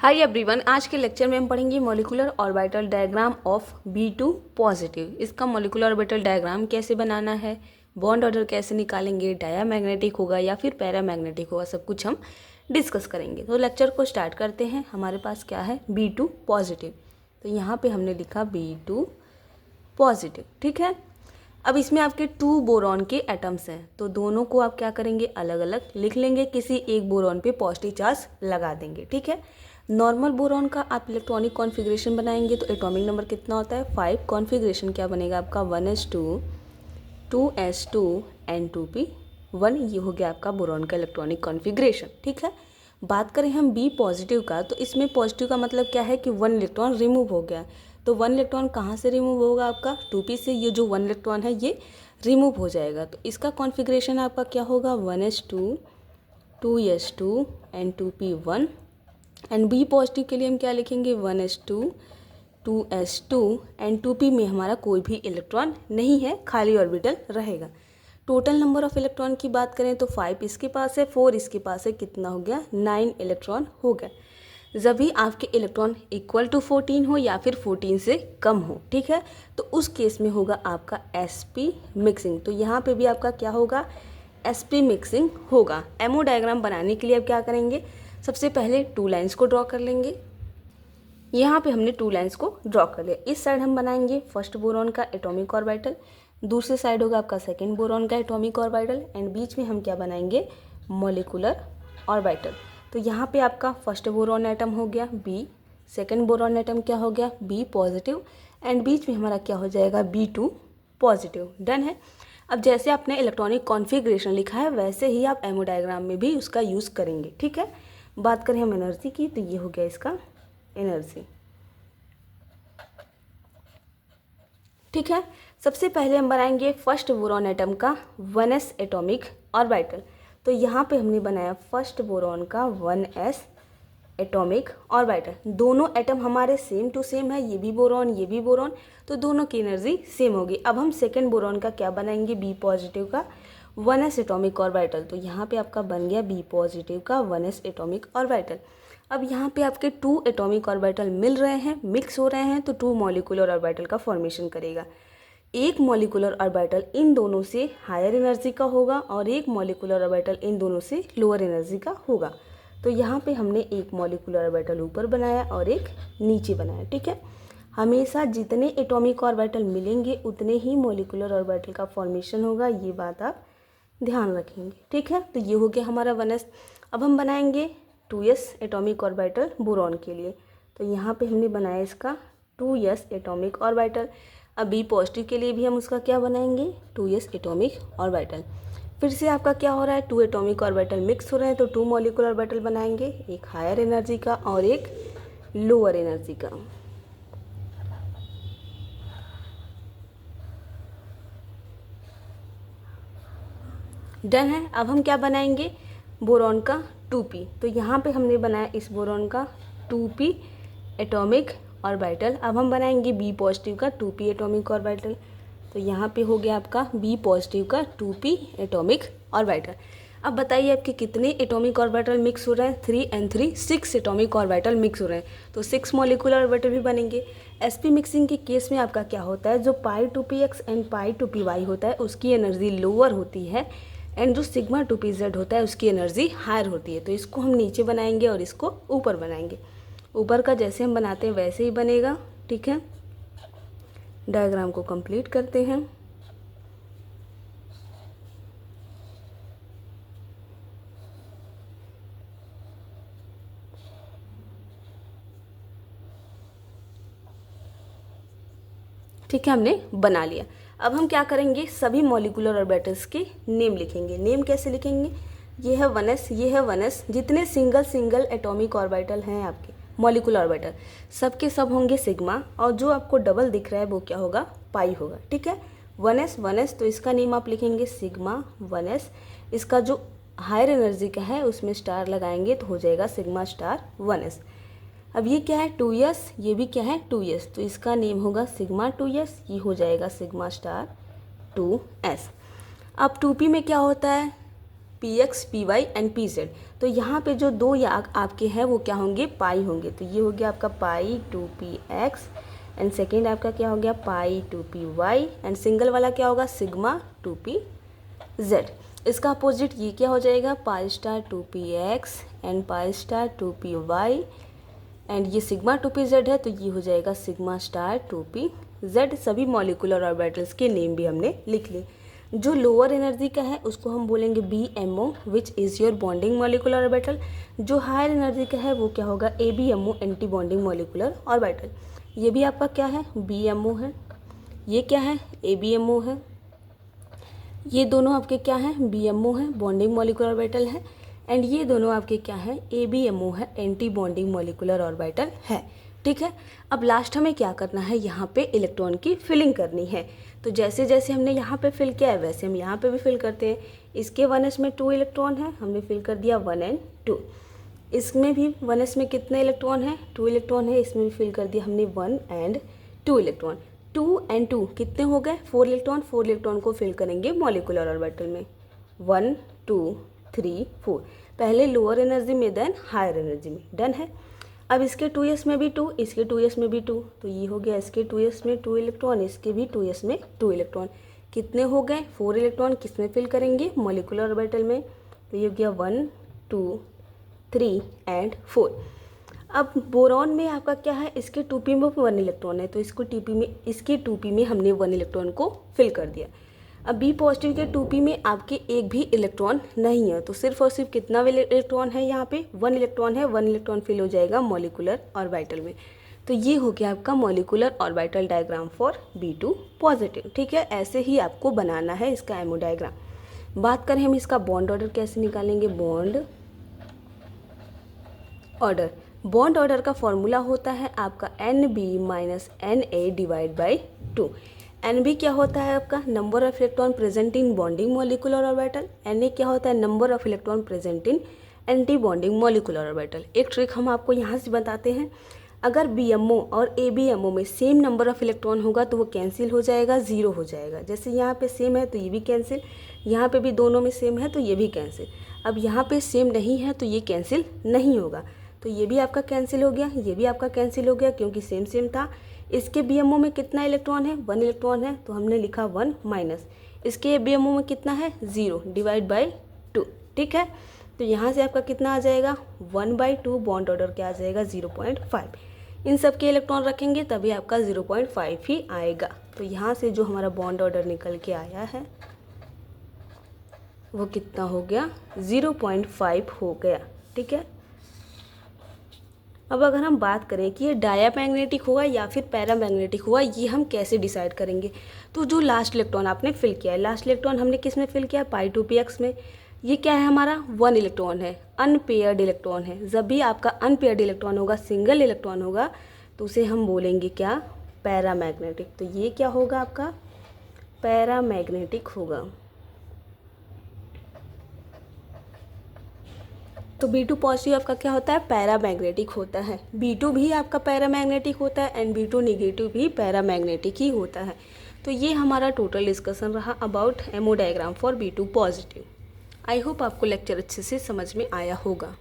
Hi everyone, आज के lecture में हम पढ़ेंगे molecular orbital diagram of B2 positive. इसका मॉलिक्यूलर ऑर्बिटल डायग्राम कैसे बनाना है, बॉन्ड ऑर्डर कैसे निकालेंगे, डायमैग्नेटिक होगा या फिर पैरामैग्नेटिक होगा, सब कुछ हम डिस्कस करेंगे। तो लेक्चर को स्टार्ट करते हैं। हमारे पास क्या है, B2 पॉजिटिव। तो यहाँ पे हमने लिखा B2 पॉजिटिव, ठीक है। अब इसमें आपके 2 बोरॉन के एटम्स हैं, तो दोनों को आप क्या करेंगे, अलग अलग लिख लेंगे। किसी एक बोरॉन पे पॉजिटिव चार्ज लगा देंगे, ठीक है। नॉर्मल बोरॉन का आप इलेक्ट्रॉनिक कॉन्फ़िगरेशन बनाएंगे तो एटॉमिक नंबर कितना होता है, 5। कॉन्फ़िगरेशन क्या बनेगा आपका, 1s2 2s2 N2p1। ये हो गया आपका बोरॉन का इलेक्ट्रॉनिक कॉन्फ़िगरेशन, ठीक है। बात करें हम बी पॉजिटिव का, तो इसमें पॉजिटिव का मतलब क्या है कि 1 इलेक्ट्रॉन रिमूव हो गया। तो 1 इलेक्ट्रॉन कहाँ से रिमूव होगा आपका, 2p से। ये जो 1 इलेक्ट्रॉन है ये रिमूव हो जाएगा, तो इसका कॉन्फ़िगरेशन आपका क्या होगा, 1s2 2s2 N2p1। And B positive के लिए हम क्या लिखेंगे, 1s2 2s2 N2p में हमारा कोई भी इलेक्ट्रॉन नहीं है, खाली ऑर्बिटल रहेगा। टोटल नंबर ऑफ इलेक्ट्रॉन की बात करें तो 5 इसके पास है, 4 इसके पास है, कितना हो गया, 9 इलेक्ट्रॉन हो गया। जब भी आपके इलेक्ट्रॉन इक्वल टू 14 हो या फिर 14 से कम हो, ठीक है, तो उस केस में होगा आपका sp मिक्सिंग। तो यहाँ पे भी आपका क्या होगा, sp मिक्सिंग होगा। एमओ डायग्राम बनाने के लिए आप क्या करेंगे, सबसे पहले 2 लाइंस को ड्रॉ कर लेंगे। यहाँ पे हमने 2 लाइंस को ड्रॉ कर लिया। इस साइड हम बनाएंगे फर्स्ट बोरॉन का एटॉमिक ऑर्बिटल, दूसरे साइड होगा आपका सेकंड बोरॉन का एटॉमिक ऑर्बिटल, एंड बीच में हम क्या बनाएंगे, मॉलिक्यूलर ऑर्बिटल। तो यहाँ पे आपका फर्स्ट बोरॉन एटम हो गया B, सेकंड बोरॉन एटम क्या हो गया, B पॉजिटिव, एंड बीच में हमारा क्या हो जाएगा, B2 पॉजिटिव। डन है। अब जैसे आपने इलेक्ट्रॉनिक कॉन्फ़िगरेशन लिखा है वैसे ही आप एमओ डायग्राम में भी उसका यूज़ करेंगे, ठीक है। बात करें हम एनर्जी की, तो ये हो गया इसका एनर्जी, ठीक है। सबसे पहले हम बनाएंगे फर्स्ट बोरॉन एटम का 1s एटॉमिक ऑर्बिटल। तो यहाँ पे हमने बनाया फर्स्ट बोरॉन का 1s एटॉमिक ऑर्बिटल। दोनों एटम हमारे सेम टू सेम है, ये भी बोरॉन ये भी बोरॉन, तो दोनों की एनर्जी सेम होगी। अब हम सेकेंड बोरॉन का क्या बनाएंगे, बी पॉजिटिव का 1s एटॉमिक ऑर्बिटल। तो यहाँ पे आपका बन गया बी पॉजिटिव का 1s एटॉमिक ऑर्बिटल। अब यहाँ पे आपके 2 एटॉमिक ऑर्बिटल मिल रहे हैं, मिक्स हो रहे हैं, तो 2 मॉलिक्यूलर ऑर्बिटल का फॉर्मेशन करेगा। एक मॉलिक्यूलर ऑर्बिटल इन दोनों से हायर एनर्जी का होगा और एक मॉलिक्यूलर ऑर्बिटल इन दोनों से लोअर एनर्जी का होगा। तो यहाँ पे हमने एक मॉलिक्यूलर ऑर्बिटल ऊपर बनाया और एक नीचे बनाया, ठीक है। हमेशा जितने एटॉमिक ऑर्बिटल मिलेंगे उतने ही मॉलिक्यूलर ऑर्बिटल का फॉर्मेशन होगा, ये बात आप ध्यान रखेंगे, ठीक है। तो ये हो गया हमारा 1s। अब हम बनाएंगे 2s एटॉमिक ऑर्बिटल बोरॉन के लिए। तो यहाँ पे हमने बनाया इसका 2s एटॉमिक ऑर्बिटल। अब बी पॉजिटिव के लिए भी हम उसका क्या बनाएंगे, 2s एटॉमिक ऑर्बिटल। फिर से आपका क्या हो रहा है, 2 एटॉमिक ऑर्बिटल मिक्स हो रहे हैं, तो 2 मॉलिक्यूलर ऑर्बिटल बनाएंगे, एक हायर एनर्जी का और एक लोअर एनर्जी का। डन है। अब हम क्या बनाएंगे, बोरॉन का 2p। तो यहाँ पे हमने बनाया इस बोरॉन का 2p एटॉमिक ऑर्बिटल। अब हम बनाएंगे बी पॉजिटिव का 2p एटॉमिक ऑर्बिटल। तो यहाँ पे हो गया आपका बी पॉजिटिव का 2p एटॉमिक ऑर्बिटल। अब बताइए आपके कितने एटॉमिक ऑर्बिटल मिक्स हो रहे हैं, 3 and 3 6 एटॉमिक ऑर्बिटल मिक्स हो रहे हैं, तो 6 मॉलिक्यूलर ऑर्बिटल भी बनेंगे। sp मिक्सिंग के केस में आपका क्या होता है, जो π2px एंड π2py होता है उसकी एनर्जी लोअर होती है, एंड जो सिग्मा 2pz होता है उसकी एनर्जी हायर होती है। तो इसको हम नीचे बनाएंगे और इसको ऊपर बनाएंगे। ऊपर का जैसे हम बनाते हैं वैसे ही बनेगा, ठीक है। डायग्राम को कंप्लीट करते हैं। ठीक है, हमने बना लिया। अब हम क्या करेंगे, सभी मॉलिक्यूलर ऑर्बिटल्स के नेम लिखेंगे। नेम कैसे लिखेंगे, ये है 1s, ये है 1s। जितने सिंगल एटॉमिक ऑर्बिटल हैं आपके मॉलिक्यूलर ऑर्बिटल, सबके सब होंगे सिग्मा, और जो आपको डबल दिख रहा है वो क्या होगा, पाई होगा, ठीक है। 1s, तो इसका नेम आप लिखेंगे सिग्मा 1s। इसका जो हायर एनर्जी का है उसमें स्टार लगाएंगे तो हो जाएगा सिग्मा स्टार 1s। अब ये क्या है, 2s, ये भी क्या है 2s, तो इसका नेम होगा सिग्मा 2s, ये हो जाएगा सिग्मा स्टार 2s। अब 2p में क्या होता है, Px, Py एंड Pz। तो यहाँ पे जो दो आपके हैं वो क्या होंगे, पाई होंगे। तो ये हो गया आपका पाई 2Px एंड सेकेंड आपका क्या हो गया पाई 2Py एंड सिंगल वाला क्या होगा सिग्मा 2Pz। इसका अपोजिट ये क्या हो जाएगा pi star 2Px and pi star 2Py and ये सिग्मा 2Pz है तो ये हो जाएगा सिग्मा स्टार 2Pz। सभी मॉलिक्यूलर ऑर्बिटल्स के नेम भी हमने लिख लिए। जो लोअर एनर्जी का है उसको हम बोलेंगे BMO which is your bonding molecular orbital. जो हायर एनर्जी का है वो क्या होगा ABMO anti bonding molecular orbital. ये भी आपका क्या है BMO है, ये क्या है ABMO है, ये दोनों आपके क्या हैं BMO है बॉन्डिंग मॉलिक्यूलर ऑर्बिटल है एंड ये दोनों आपके क्या हैं ABMO है एंटी बॉन्डिंग मॉलिक्यूलर ऑर्बिटल है। ठीक है, अब लास्ट हमें क्या करना है यहाँ पे इलेक्ट्रॉन की फिलिंग करनी है। तो जैसे जैसे हमने यहाँ पे फिल किया है वैसे हम यहाँ पे भी फिल करते हैं। इसके 1s में 2 इलेक्ट्रॉन है, हमने फिल कर दिया 1 एंड 2। इसमें भी 1s में कितने इलेक्ट्रॉन है 2 इलेक्ट्रॉन है, इसमें भी फिल कर दिया हमने 1 एंड 2 इलेक्ट्रॉन। 2 एंड 2 कितने हो गए 4 इलेक्ट्रॉन। 4 इलेक्ट्रॉन को फिल करेंगे मॉलिक्यूलर ऑर्बिटल में 1 2 3 4, पहले लोअर एनर्जी में देन हायर एनर्जी में। डन है। अब इसके 2s में भी 2, इसके 2s में भी 2, तो ये हो गया इसके 2s में 2 इलेक्ट्रॉन, इसके भी 2s में 2 इलेक्ट्रॉन। कितने हो गए 4 इलेक्ट्रॉन किसमें फिल करेंगे मॉलिक्यूलर ऑर्बिटल में। तो ये हो गया 1 2 3 एंड 4। अब बोरॉन में आपका क्या है इसके 2p में 1 इलेक्ट्रॉन है तो इसके 2p में हमने 1 इलेक्ट्रॉन को फिल कर दिया। अब बी पॉजिटिव के 2p में आपके एक भी इलेक्ट्रॉन नहीं है तो सिर्फ और सिर्फ कितना इलेक्ट्रॉन है यहाँ पे 1 इलेक्ट्रॉन है। 1 इलेक्ट्रॉन फिल हो जाएगा मॉलिक्यूलर ऑर्बिटल में। तो ये हो गया आपका molecular orbital diagram for B2 positive. ठीक है, ऐसे ही आपको बनाना है इसका एमओ डायग्राम। बात करें हम इसका बॉन्ड ऑर्डर कैसे निकालेंगे। बॉन्ड ऑर्डर का फॉर्मूला होता है आपका NB minus NA divide by 2। NB क्या होता है आपका number of electron present in bonding molecular orbital. NA क्या होता है number of electron present in anti bonding molecular orbital. एक ट्रिक हम आपको यहाँ से बताते हैं, अगर BMO और ABMO में सेम नंबर ऑफ इलेक्ट्रॉन होगा तो वो कैंसिल हो जाएगा, 0 हो जाएगा। जैसे यहाँ पे सेम है तो ये भी कैंसिल, यहाँ पे भी दोनों में सेम है तो ये भी कैंसिल। अब यहाँ पे सेम नहीं है तो ये कैंसिल नहीं होगा, तो ये भी आपका कैंसिल हो गया, ये भी आपका कैंसिल हो गया क्योंकि सेम सेम था। इसके BMO में कितना इलेक्ट्रॉन है 1 इलेक्ट्रॉन है तो हमने लिखा 1 माइनस, इसके BMO में कितना है 0 डिवाइड बाई 2। ठीक है, तो यहाँ से आपका कितना आ जाएगा 1/2, बॉन्ड ऑर्डर क्या आ जाएगा 0.5। इन सब के इलेक्ट्रॉन रखेंगे तभी आपका 0.5 ही आएगा। तो यहाँ से जो हमारा बॉन्ड ऑर्डर निकल के आया है वो कितना हो गया 0.5 हो गया। ठीक है, अब अगर हम बात करें कि ये डायामैग्नेटिक होगा या फिर पैरामैग्नेटिक होगा, ये हम कैसे डिसाइड करेंगे। तो जो लास्ट इलेक्ट्रॉन आपने फिल किया है, लास्ट इलेक्ट्रॉन हमने किस में फिल किया है पाई 2px में। ये क्या है हमारा 1 इलेक्ट्रॉन है, अनपेयर्ड इलेक्ट्रॉन है। जब भी आपका अनपेयर्ड इलेक्ट्रॉन होगा, सिंगल इलेक्ट्रॉन होगा तो उसे हम बोलेंगे क्या पैरामैग्नेटिक। तो ये क्या होगा आपका पैरामैग्नेटिक होगा। तो B2 पॉजिटिव आपका क्या होता है पैरामैग्नेटिक होता है। B2 भी आपका पैरामैग्नेटिक होता है एंड B2 नेगेटिव भी पैरामैग्नेटिक ही होता है। तो ये हमारा टोटल डिस्कशन रहा about ammo diagram for B2 positive. I hope आपको लेक्चर अच्छे से समझ में आया होगा।